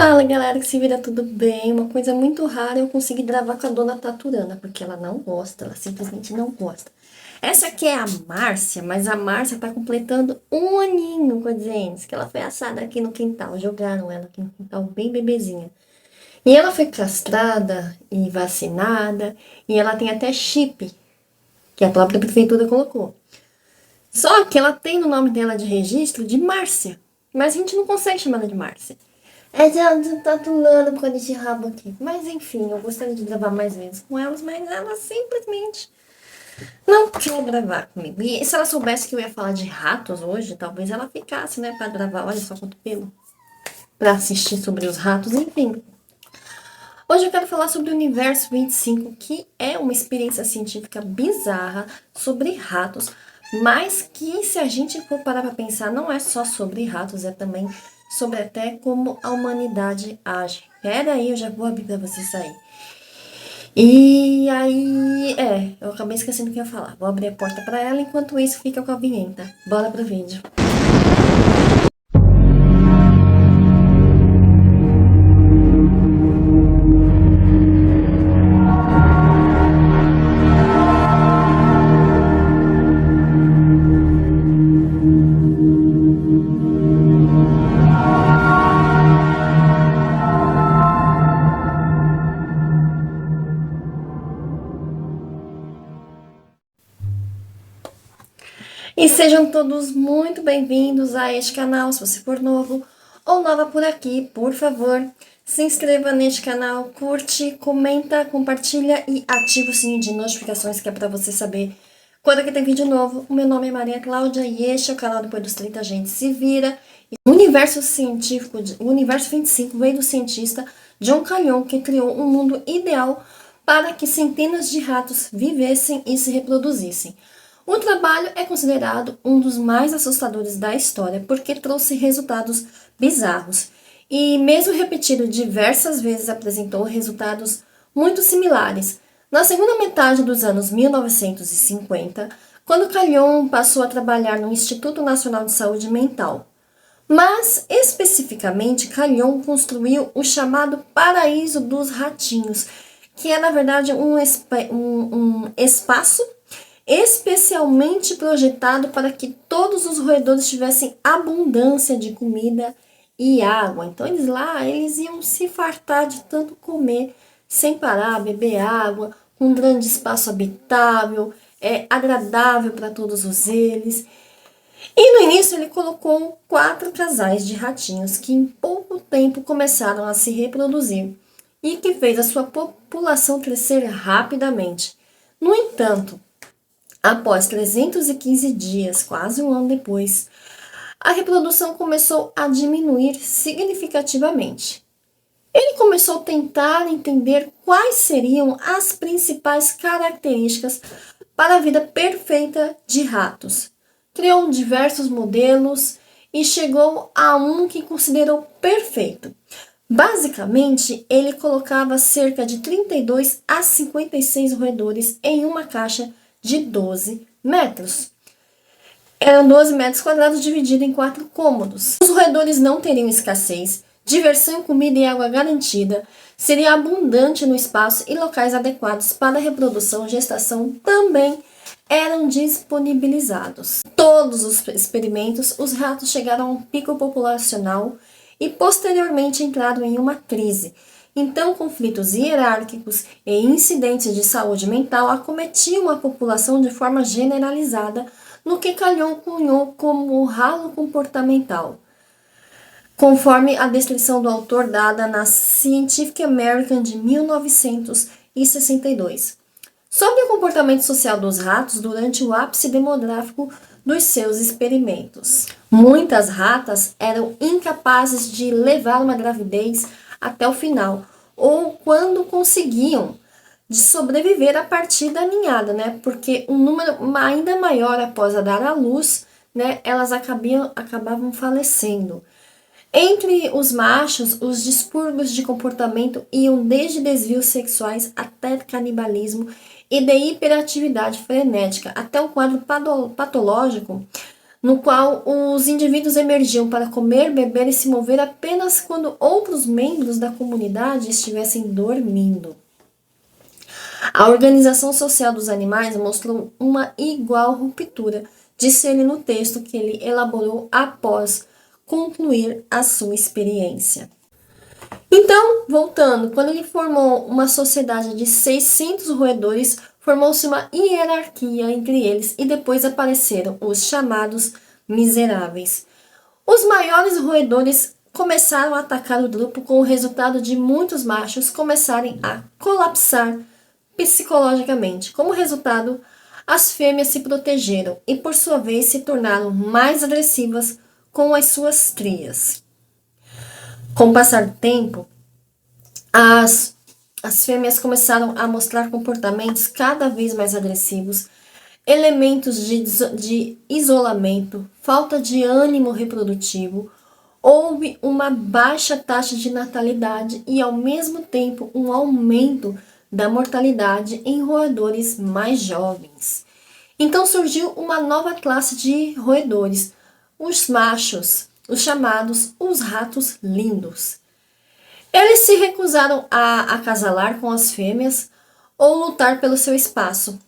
Fala galera, que se vira tudo bem. Uma coisa muito rara eu consegui gravar com a dona Taturana, porque ela não gosta, ela simplesmente não gosta. Essa aqui é a Márcia, mas a Márcia tá completando um aninho com a Jens, que ela foi assada aqui no quintal, jogaram ela aqui no quintal bem bebezinha. E ela foi castrada e vacinada, e ela tem até chip, que a própria prefeitura colocou. Só que ela tem no nome dela de registro de Márcia, mas a gente não consegue chamar ela de Márcia. É, já tá atulando por causa desse rabo aqui. Mas enfim, eu gostaria de gravar mais vezes com elas, mas ela simplesmente não quer gravar comigo. E se ela soubesse que eu ia falar de ratos hoje, talvez ela ficasse, né, pra gravar. Olha só quanto pelo. Pra assistir sobre os ratos, enfim. Hoje eu quero falar sobre o Universo 25, que é uma experiência científica bizarra sobre ratos, mas que, se a gente for parar para pensar, não é só sobre ratos, é também sobre até como a humanidade age. Pera aí, eu já vou abrir para você sair. E aí, eu acabei esquecendo o que eu ia falar. Vou abrir a porta para ela, enquanto isso fica com a vinheta. Bora pro vídeo. E sejam todos muito bem-vindos a este canal. Se você for novo ou nova por aqui, por favor, se inscreva neste canal, curte, comenta, compartilha e ativa o sininho de notificações, que é para você saber quando que tem vídeo novo. O meu nome é Maria Cláudia e este é o canal Depois dos 30 a gente se vira. O universo científico, o universo 25 veio do cientista John Calhoun, que criou um mundo ideal para que centenas de ratos vivessem e se reproduzissem. O trabalho é considerado um dos mais assustadores da história porque trouxe resultados bizarros e, mesmo repetido diversas vezes, apresentou resultados muito similares. Na segunda metade dos anos 1950, quando Calhoun passou a trabalhar no Instituto Nacional de Saúde Mental. Mas, especificamente, Calhoun construiu o chamado Paraíso dos Ratinhos, que é, na verdade, um espaço especialmente projetado para que todos os roedores tivessem abundância de comida e água. Então eles iam se fartar de tanto comer, sem parar, beber água, com um grande espaço habitável, agradável para todos eles. E no início ele colocou 4 casais de ratinhos que em pouco tempo começaram a se reproduzir e que fez a sua população crescer rapidamente. No entanto, após 315 dias, quase um ano depois, a reprodução começou a diminuir significativamente. Ele começou a tentar entender quais seriam as principais características para a vida perfeita de ratos. Criou diversos modelos e chegou a um que considerou perfeito. Basicamente, ele colocava cerca de 32 a 56 roedores em uma caixa de 12 metros. Eram 12 metros quadrados divididos em 4 cômodos. Os roedores não teriam escassez, diversão, comida e água garantida, seria abundante no espaço e locais adequados para a reprodução e gestação também eram disponibilizados. Todos os experimentos, os ratos chegaram a um pico populacional e posteriormente entraram em uma crise. Então, conflitos hierárquicos e incidentes de saúde mental acometiam a população de forma generalizada, no que Calhoun cunhou como o ralo comportamental, conforme a descrição do autor dada na Scientific American de 1962, sobre o comportamento social dos ratos durante o ápice demográfico dos seus experimentos. Muitas ratas eram incapazes de levar uma gravidez até o final, ou quando conseguiam, de sobreviver a partir da ninhada, né? Porque um número ainda maior após a dar à luz, né? Elas acabavam falecendo. Entre os machos, os distúrbios de comportamento iam desde desvios sexuais até canibalismo e de hiperatividade frenética, até um quadro patológico no qual os indivíduos emergiam para comer, beber e se mover apenas quando outros membros da comunidade estivessem dormindo. A organização social dos animais mostrou uma igual ruptura, disse ele no texto que ele elaborou após concluir a sua experiência. Então, voltando, quando ele formou uma sociedade de 600 roedores, formou-se uma hierarquia entre eles e depois apareceram os chamados miseráveis. Os maiores roedores começaram a atacar o grupo com o resultado de muitos machos começarem a colapsar psicologicamente. Como resultado, as fêmeas se protegeram e, por sua vez, se tornaram mais agressivas com as suas crias. Com o passar do tempo, as fêmeas começaram a mostrar comportamentos cada vez mais agressivos, elementos de isolamento, falta de ânimo reprodutivo, houve uma baixa taxa de natalidade e, ao mesmo tempo, um aumento da mortalidade em roedores mais jovens. Então surgiu uma nova classe de roedores, os machos, os chamados os ratos lindos. Eles se recusaram a acasalar com as fêmeas ou lutar pelo seu espaço.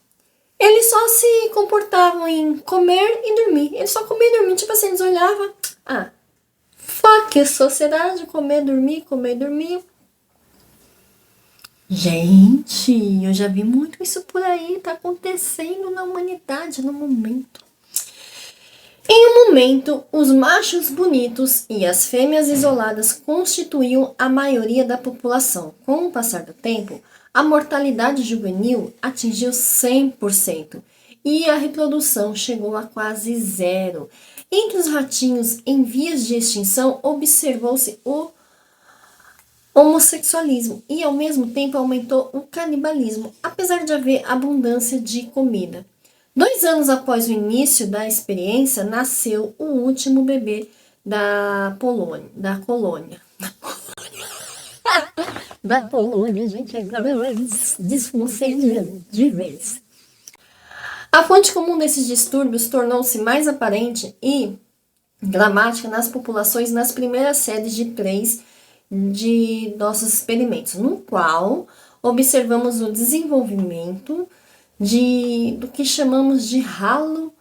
Eles só se comportavam em comer e dormir. Eles só comiam e dormiam, tipo assim, eles olhavam, fuck, sociedade, comer, dormir, comer, dormir. Gente, eu já vi muito isso por aí, tá acontecendo na humanidade no momento. Em um momento, os machos bonitos e as fêmeas isoladas constituíam a maioria da população. Com o passar do tempo, a mortalidade juvenil atingiu 100% e a reprodução chegou a quase zero. Entre os ratinhos em vias de extinção, observou-se o homossexualismo e, ao mesmo tempo, aumentou o canibalismo, apesar de haver abundância de comida. 2 anos após o início da experiência, nasceu o último bebê da colônia. Da colônia, gente, agora eu desfoncei de vez. A fonte comum desses distúrbios tornou-se mais aparente e dramática nas populações nas primeiras séries de 3 de nossos experimentos, no qual observamos o desenvolvimento do que chamamos de ralo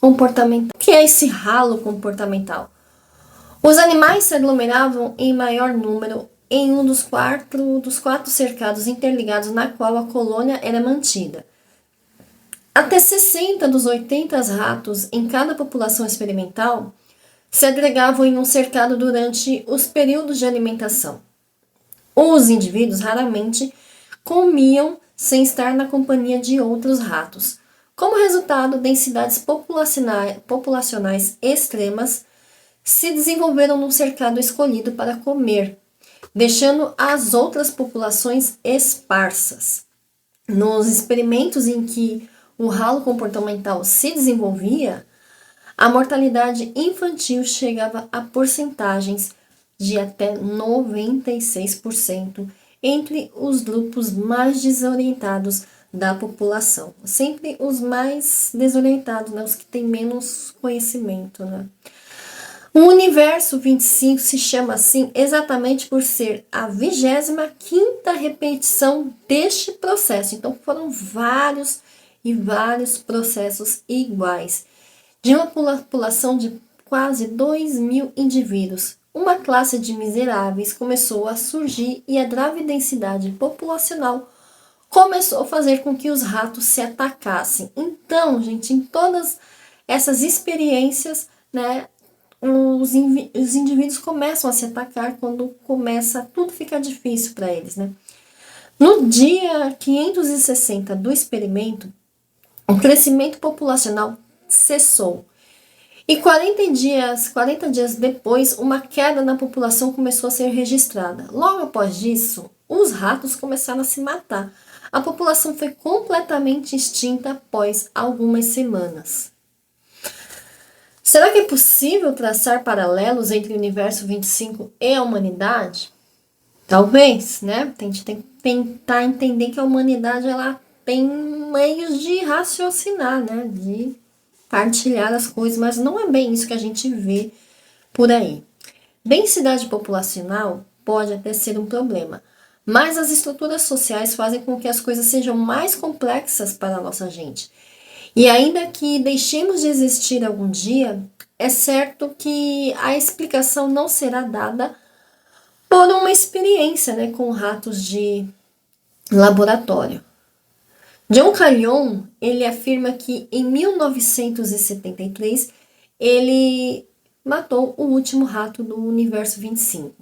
comportamental. O que é esse ralo comportamental? Os animais se aglomeravam em maior número em um dos quatro cercados interligados na qual a colônia era mantida. Até 60 dos 80 ratos em cada população experimental se agregavam em um cercado durante os períodos de alimentação. Os indivíduos raramente comiam sem estar na companhia de outros ratos. Como resultado, densidades populacionais extremas se desenvolveram num cercado escolhido para comer, deixando as outras populações esparsas. Nos experimentos em que o ralo comportamental se desenvolvia, a mortalidade infantil chegava a porcentagens de até 96% entre os grupos mais desorientados da população. Sempre os mais desorientados, né? Os que têm menos conhecimento. Né? O universo 25 se chama assim exatamente por ser a 25ª repetição deste processo. Então foram vários processos iguais. De uma população de quase 2.000 indivíduos, uma classe de miseráveis começou a surgir e a grave densidade populacional começou a fazer com que os ratos se atacassem. Então, gente, em todas essas experiências, né, os indivíduos começam a se atacar quando tudo fica difícil para eles, né? No dia 560 do experimento, o crescimento populacional cessou. E 40 dias depois, uma queda na população começou a ser registrada. Logo após isso, os ratos começaram a se matar. A população foi completamente extinta após algumas semanas. Será que é possível traçar paralelos entre o universo 25 e a humanidade? Talvez, né? A gente tem que tentar entender que a humanidade ela tem meios de raciocinar, né? De compartilhar as coisas, mas não é bem isso que a gente vê por aí. Densidade populacional pode até ser um problema, mas as estruturas sociais fazem com que as coisas sejam mais complexas para a nossa gente. E ainda que deixemos de existir algum dia, é certo que a explicação não será dada por uma experiência, né, com ratos de laboratório. John Calhoun, ele afirma que em 1973 ele matou o último rato do universo 25.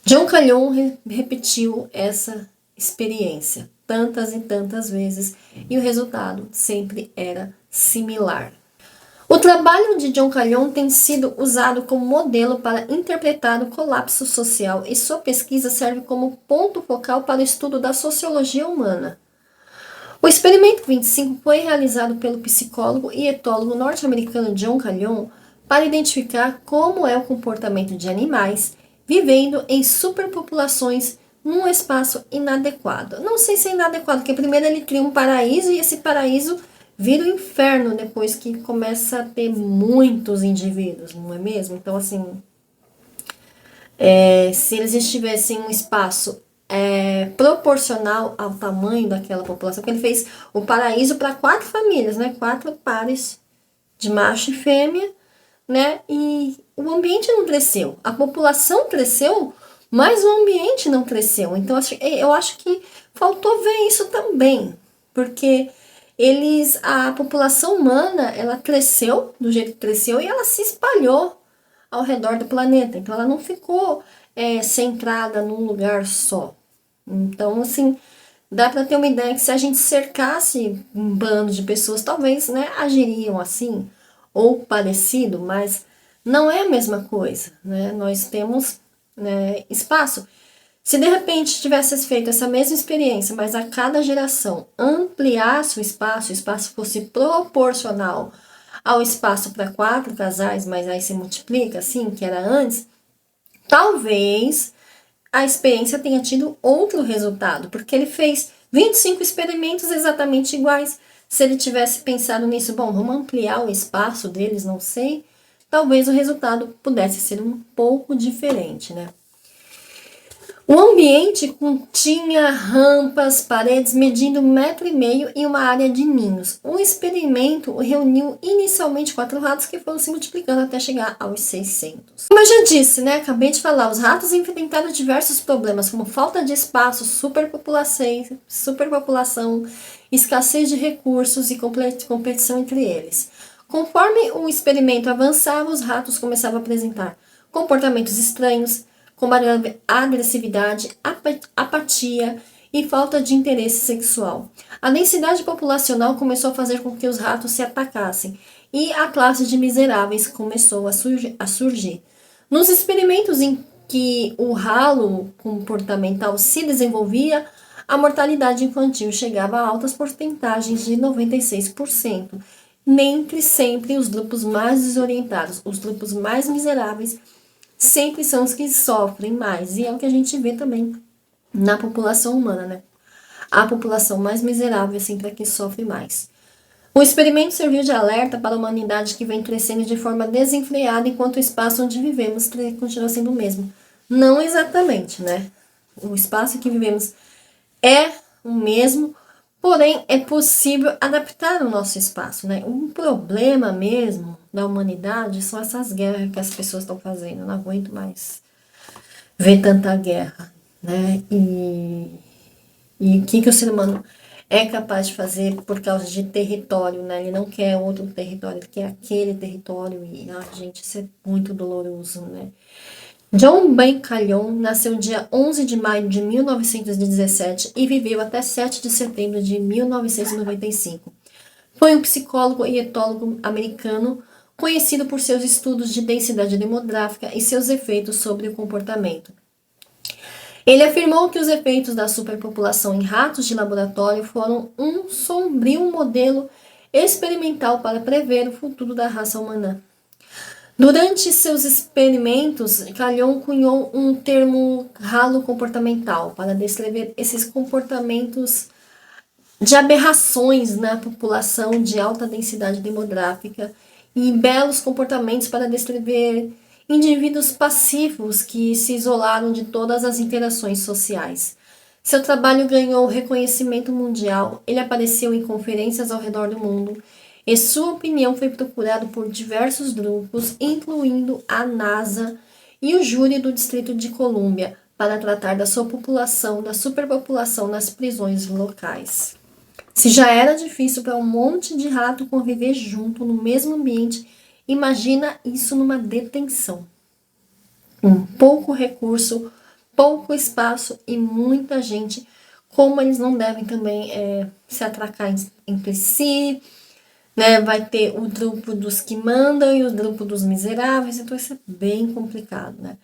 John Calhoun repetiu essa experiência tantas e tantas vezes e o resultado sempre era similar. O trabalho de John Calhoun tem sido usado como modelo para interpretar o colapso social e sua pesquisa serve como ponto focal para o estudo da sociologia humana. O experimento 25 foi realizado pelo psicólogo e etólogo norte-americano John Calhoun para identificar como é o comportamento de animais vivendo em superpopulações num espaço inadequado. Não sei se é inadequado, porque primeiro ele cria um paraíso e esse paraíso vira o inferno depois que começa a ter muitos indivíduos, não é mesmo? Então, assim, se eles estivessem em um espaço proporcional ao tamanho daquela população, porque ele fez o paraíso para 4 famílias, né? 4 pares de macho e fêmea, né? E o ambiente não cresceu. A população cresceu, mas o ambiente não cresceu. Então, eu acho que faltou ver isso também, porque a população humana, ela cresceu do jeito que cresceu e ela se espalhou ao redor do planeta. Então, ela não ficou centrada num lugar só. Então, assim, dá para ter uma ideia que se a gente cercasse um bando de pessoas, talvez, né, agiriam assim ou parecido, mas não é a mesma coisa, né? Nós temos, né, espaço. Se de repente tivesse feito essa mesma experiência, mas a cada geração ampliasse o espaço fosse proporcional ao espaço para 4 casais, mas aí se multiplica, assim, que era antes, talvez a experiência tenha tido outro resultado, porque ele fez 25 experimentos exatamente iguais. Se ele tivesse pensado nisso, bom, vamos ampliar o espaço deles, não sei, talvez o resultado pudesse ser um pouco diferente, né? O ambiente continha rampas, paredes medindo 1,5 m e uma área de ninhos. O experimento reuniu inicialmente 4 ratos que foram se multiplicando até chegar aos 600. Como eu já disse, né, acabei de falar, os ratos enfrentaram diversos problemas como falta de espaço, superpopulação, escassez de recursos e competição entre eles. Conforme o experimento avançava, os ratos começavam a apresentar comportamentos estranhos, como agressividade, apatia e falta de interesse sexual. A densidade populacional começou a fazer com que os ratos se atacassem e a classe de miseráveis começou a surgir. Nos experimentos em que o halo comportamental se desenvolvia, a mortalidade infantil chegava a altas porcentagens de 96%, dentre sempre os grupos mais desorientados, os grupos mais miseráveis, sempre são os que sofrem mais. E é o que a gente vê também na população humana, né? A população mais miserável é sempre a que sofre mais. O experimento serviu de alerta para a humanidade que vem crescendo de forma desenfreada enquanto o espaço onde vivemos continua sendo o mesmo. Não exatamente, né? O espaço que vivemos é o mesmo, porém é possível adaptar o nosso espaço, né? Um problema mesmo da humanidade são essas guerras que as pessoas estão fazendo. Eu não aguento mais ver tanta guerra, né? E o que o ser humano é capaz de fazer por causa de território, né? Ele não quer outro território, ele quer aquele território e, gente, isso é muito doloroso, né? John Ben Calhoun nasceu dia 11 de maio de 1917 e viveu até 7 de setembro de 1995. Foi um psicólogo e etólogo americano conhecido por seus estudos de densidade demográfica e seus efeitos sobre o comportamento. Ele afirmou que os efeitos da superpopulação em ratos de laboratório foram um sombrio modelo experimental para prever o futuro da raça humana. Durante seus experimentos, Calhoun cunhou um termo halo comportamental para descrever esses comportamentos de aberrações na população de alta densidade demográfica e belos comportamentos para descrever indivíduos passivos que se isolaram de todas as interações sociais. Seu trabalho ganhou reconhecimento mundial, ele apareceu em conferências ao redor do mundo e sua opinião foi procurada por diversos grupos, incluindo a NASA e o júri do Distrito de Colômbia, para tratar da sua população, da superpopulação nas prisões locais. Se já era difícil para um monte de rato conviver junto no mesmo ambiente, imagina isso numa detenção. Com pouco recurso, pouco espaço e muita gente, como eles não devem também se atracar entre si, né? Vai ter o grupo dos que mandam e o grupo dos miseráveis, então isso é bem complicado, né?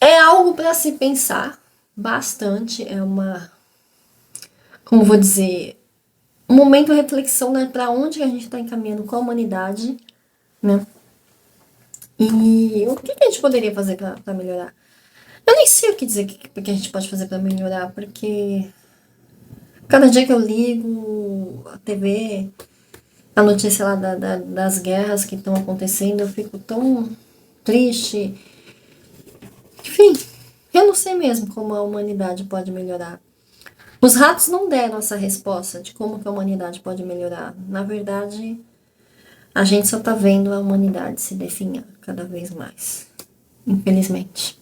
É algo para se pensar bastante, é uma, como vou dizer, um momento de reflexão, né, para onde a gente está encaminhando com a humanidade, né? E o que a gente poderia fazer para melhorar? Eu nem sei o que dizer que a gente pode fazer para melhorar, porque cada dia que eu ligo a TV, a notícia lá das guerras que estão acontecendo, eu fico tão triste. Enfim, eu não sei mesmo como a humanidade pode melhorar. Os ratos não deram essa resposta de como que a humanidade pode melhorar. Na verdade, a gente só tá vendo a humanidade se definhar cada vez mais. Infelizmente.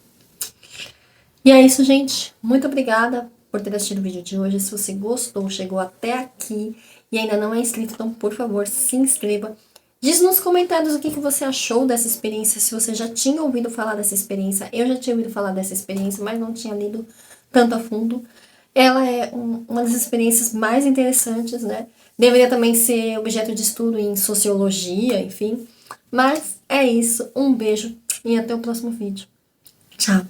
E é isso, gente. Muito obrigada por ter assistido o vídeo de hoje. Se você gostou, chegou até aqui e ainda não é inscrito, então, por favor, se inscreva. Diz nos comentários o que você achou dessa experiência, se você já tinha ouvido falar dessa experiência. Eu já tinha ouvido falar dessa experiência, mas não tinha lido tanto a fundo. Ela é uma das experiências mais interessantes, né? Deveria também ser objeto de estudo em sociologia, enfim. Mas é isso. Um beijo e até o próximo vídeo. Tchau!